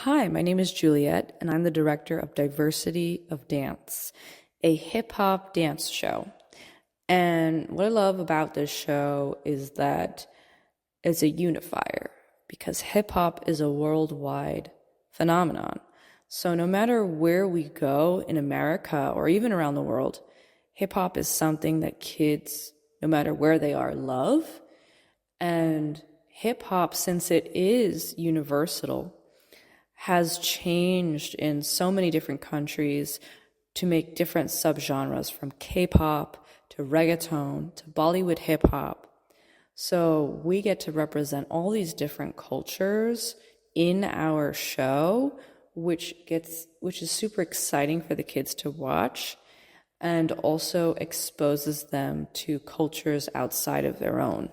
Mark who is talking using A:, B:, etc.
A: Hi, my name is Juliet, and I'm the director of Diversity of Dance, a hip hop dance show. And what I love about this show is that it's a unifier because hip hop is a worldwide phenomenon. So no matter where we go in America or even around the world, hip hop is something that kids, no matter where they are, love. And hip hop, since it is universal, has changed in so many different countries to make different subgenres from K-pop to reggaeton to Bollywood hip hop. So we get to represent all these different cultures in our show, which is super exciting for the kids to watch and also exposes them to cultures outside of their own.